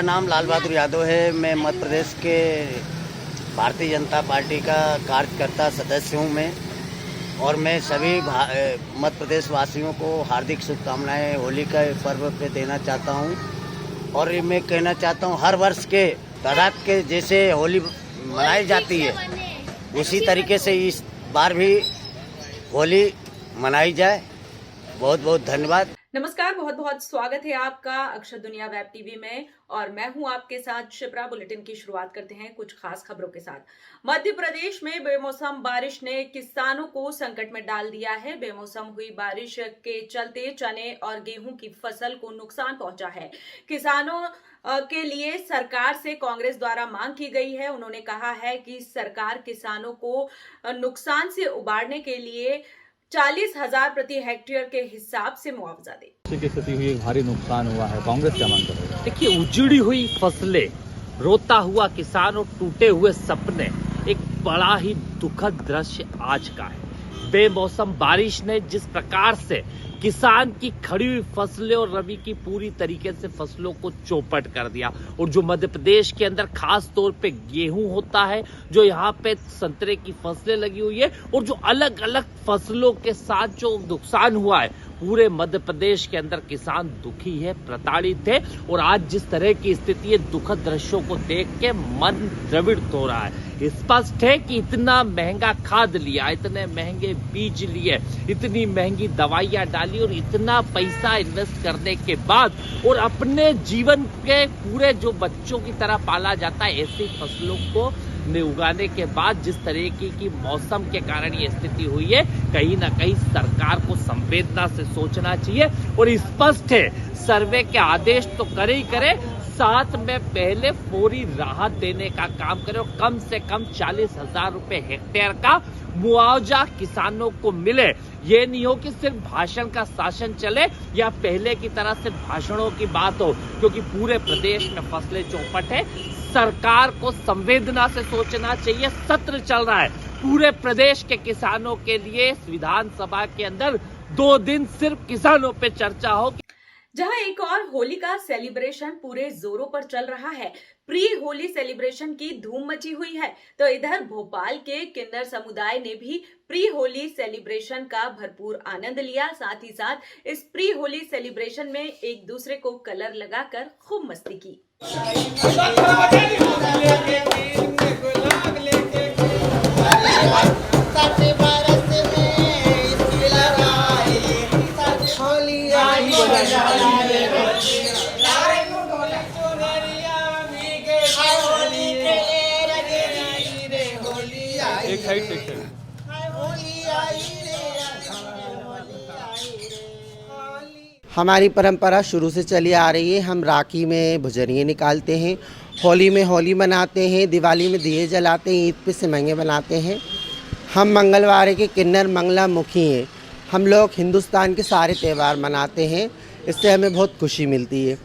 नाम लाल बहादुर यादव है। मैं मध्य प्रदेश के भारतीय जनता पार्टी का कार्यकर्ता सदस्य हूँ मैं, और मैं सभी मध्य प्रदेश वासियों को हार्दिक शुभकामनाएं होली का पर्व पे देना चाहता हूँ। और मैं कहना चाहता हूँ, हर वर्ष के तादाद के जैसे होली मनाई जाती है, उसी तरीके से इस बार भी होली मनाई जाए। बहुत बहुत धन्यवाद। नमस्कार, बहुत बहुत स्वागत है आपका अक्षर दुनिया वेब टीवी में, और मैं हूं आपके साथ शिप्रा। बुलेटिन की शुरुआत करते हैं कुछ खास खबरों के साथ। मध्य प्रदेश में बेमौसम बारिश ने किसानों को संकट में डाल दिया है। बेमौसम हुई बारिश के चलते चने और गेहूं की फसल को नुकसान पहुंचा है। किसानों के लिए सरकार से कांग्रेस द्वारा मांग की गई है। उन्होंने कहा है कि सरकार किसानों को नुकसान से उबारने के लिए 40,000 प्रति हेक्टेयर के हिसाब से मुआवजा दे। की स्थिति हुई, भारी नुकसान हुआ है, कांग्रेस क्या मांग करेगी? देखिए, उजड़ी हुई फसलें, रोता हुआ किसान और टूटे हुए सपने, एक बड़ा ही दुखद दृश्य आज का है। बेमौसम बारिश ने जिस प्रकार से किसान की खड़ी हुई फसलें और रबी की पूरी तरीके से फसलों को चौपट कर दिया, और जो मध्य प्रदेश के अंदर खास तौर पे गेहूं होता है, जो यहाँ पे संतरे की फसलें लगी हुई है, और जो अलग अलग फसलों के साथ जो नुकसान हुआ है, पूरे मध्य प्रदेश के अंदर किसान दुखी है, प्रताड़ित है। और आज जिस तरह की स्थिति है, दुखद दृश्यों को देख के मन द्रवित हो रहा है। स्पष्ट है कि इतना महंगा खाद लिया, इतने महंगे बीज लिए, इतनी महंगी दवाइयां डाली और इतना पैसा इन्वेस्ट करने के बाद, और अपने जीवन के पूरे जो बच्चों की तरह पाला जाता है, ऐसी फसलों को उगाने के बाद जिस तरीके की मौसम के कारण ये स्थिति हुई है, कहीं ना कहीं सरकार को संवेदना से सोचना चाहिए। और स्पष्ट है, सर्वे के आदेश तो करे ही करे, साथ में पहले फौरी राहत देने का काम करे, और कम से कम 40,000 रुपए हेक्टेयर का मुआवजा किसानों को मिले। ये नहीं हो कि सिर्फ भाषण का शासन चले या पहले की तरह सिर्फ भाषणों की बात हो, क्योंकि पूरे प्रदेश में फसलें चौपट है। सरकार को संवेदना से सोचना चाहिए। सत्र चल रहा है पूरे प्रदेश के किसानों के लिए, विधानसभा के अंदर 2 दिन सिर्फ किसानों पे चर्चा हो। जहां एक और होली का सेलिब्रेशन पूरे जोरों पर चल रहा है। प्री होली सेलिब्रेशन की धूम मची हुई है, तो इधर भोपाल के किन्नर समुदाय ने भी प्री होली सेलिब्रेशन का भरपूर आनंद लिया। साथ ही साथ इस प्री होली सेलिब्रेशन में एक दूसरे को कलर लगाकर खूब मस्ती की। हमारी परंपरा शुरू से चली आ रही है। हम राखी में भुजरिये निकालते हैं, होली में होली मनाते हैं, दिवाली में दिए जलाते हैं, ईद पे सिमैये बनाते हैं। हम मंगलवार के किन्नर मंगला मुखी हैं। हम लोग हिंदुस्तान के सारे त्यौहार मनाते हैं, इससे हमें बहुत खुशी मिलती है।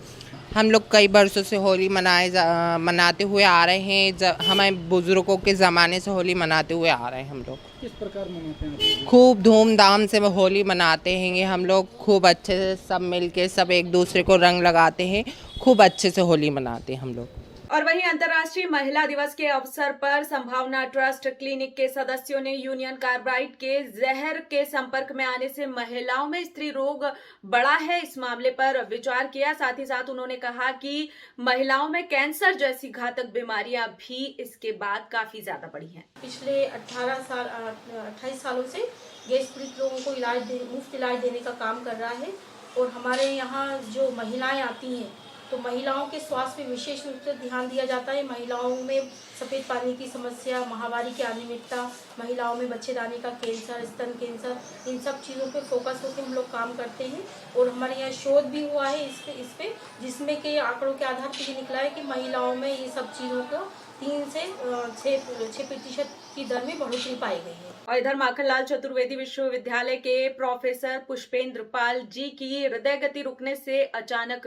हम लोग कई वर्षों से होली मनाते हुए आ रहे हैं। हमारे बुजुर्गों के ज़माने से होली मनाते हुए आ रहे हैं। हम लोग किस प्रकार मनाते हैं? खूब धूमधाम से होली मनाते हैं हम लोग, खूब अच्छे से सब मिलके सब एक दूसरे को रंग लगाते हैं, खूब अच्छे से होली मनाते हैं हम लोग। और वहीं अंतर्राष्ट्रीय महिला दिवस के अवसर पर संभावना ट्रस्ट क्लिनिक के सदस्यों ने यूनियन कार्बाइड के जहर के संपर्क में आने से महिलाओं में स्त्री रोग बढ़ा है, इस मामले पर विचार किया। साथ ही साथ उन्होंने कहा कि महिलाओं में कैंसर जैसी घातक बीमारियां भी इसके बाद काफी ज्यादा बढ़ी हैं। पिछले 28 सालों से गैस पीड़ित लोगों को मुफ्त इलाज देने का काम कर रहा है। और हमारे यहाँ जो महिलाएं आती हैं, तो महिलाओं के स्वास्थ्य पे विशेष रूप से ध्यान दिया जाता है। महिलाओं में सफ़ेद पानी की समस्या, माहवारी की अनियमितता, महिलाओं में बच्चेदानी का कैंसर, स्तन कैंसर, इन सब चीज़ों पे फोकस होकर हम लोग काम करते हैं। और हमारे यहाँ शोध भी हुआ है इस पे जिसमें के आंकड़ों के आधार पर ये निकला है कि महिलाओं में ये सब चीज़ों को 3 से 6% की दर में बढ़ोतरी पाई गई है। और इधर माखनलाल चतुर्वेदी विश्वविद्यालय के प्रोफेसर पुष्पेंद्र पाल जी की हृदय गति रुकने से अचानक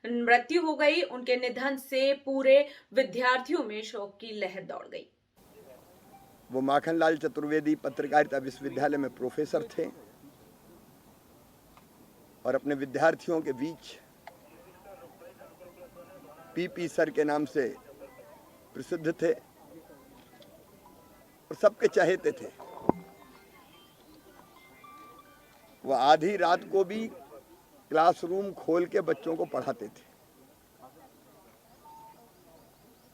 मृत्यु हो गई। उनके निधन से पूरे विद्यार्थियों में शोक की लहर दौड़ गई। वो माखनलाल चतुर्वेदी पत्रकारिता विश्वविद्यालय में प्रोफेसर थे और अपने विद्यार्थियों के बीच पीपी सर के नाम से प्रसिद्ध थे और सबके चहेते थे। वह आधी रात को भी क्लासरूम खोल के बच्चों को पढ़ाते थे।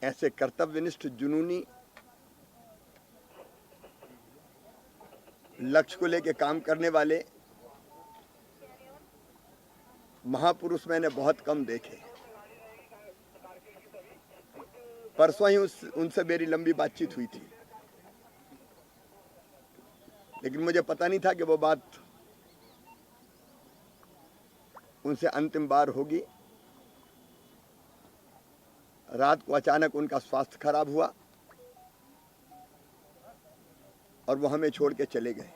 ऐसे कर्तव्यनिष्ठ, जुनूनी, लक्ष्य को लेकर काम करने वाले महापुरुष मैंने बहुत कम देखे। परसों ही उनसे मेरी लंबी बातचीत हुई थी, लेकिन मुझे पता नहीं था कि वो बात उनसे अंतिम बार होगी। रात को अचानक उनका स्वास्थ्य खराब हुआ और वो हमें छोड़ के चले गए।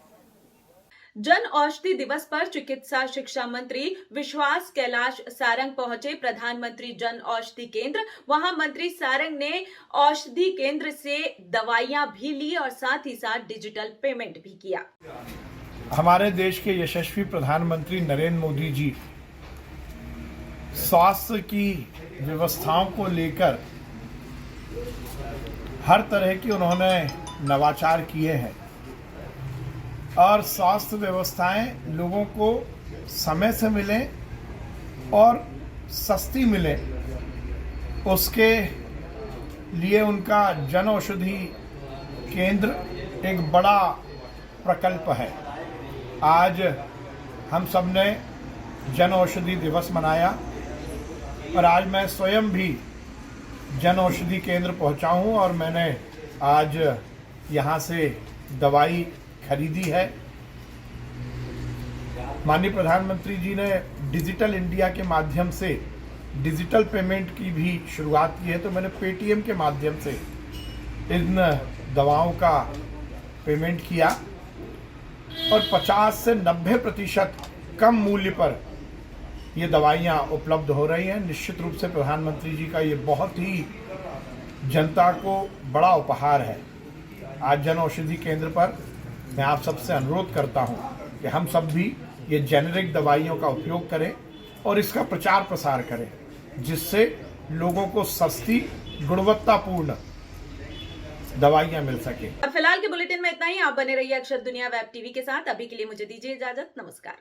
जन औषधि दिवस पर चिकित्सा शिक्षा मंत्री विश्वास कैलाश सारंग पहुंचे प्रधानमंत्री जन औषधि केंद्र। वहां मंत्री सारंग ने औषधि केंद्र से दवाइयां भी ली और साथ ही साथ डिजिटल पेमेंट भी किया। हमारे देश के यशस्वी प्रधानमंत्री नरेंद्र मोदी जी स्वास्थ्य की व्यवस्थाओं को लेकर हर तरह की उन्होंने नवाचार किए हैं और स्वास्थ्य व्यवस्थाएं लोगों को समय से मिलें और सस्ती मिलें, उसके लिए उनका जन औषधि केंद्र एक बड़ा प्रकल्प है। आज हम सब ने जन औषधि दिवस मनाया और आज मैं स्वयं भी जन औषधि केंद्र पहुंचा हूं और मैंने आज यहां से दवाई खरीदी है। माननीय प्रधानमंत्री जी ने डिजिटल इंडिया के माध्यम से डिजिटल पेमेंट की भी शुरुआत की है, तो मैंने पेटीएम के माध्यम से इन दवाओं का पेमेंट किया और 50 से 90% कम मूल्य पर ये दवाइयाँ उपलब्ध हो रही हैं। निश्चित रूप से प्रधानमंत्री जी का ये बहुत ही जनता को बड़ा उपहार है। आज जन औषधि केंद्र पर मैं आप सबसे अनुरोध करता हूँ कि हम सब भी ये जेनेरिक दवाइयों का उपयोग करें और इसका प्रचार प्रसार करें, जिससे लोगों को सस्ती, गुणवत्तापूर्ण दवाइयाँ मिल सके। फिलहाल के बुलेटिन में इतना ही। आप बने रहिए अक्षर दुनिया वेब टीवी के साथ। अभी के लिए मुझे दीजिए इजाजत। नमस्कार।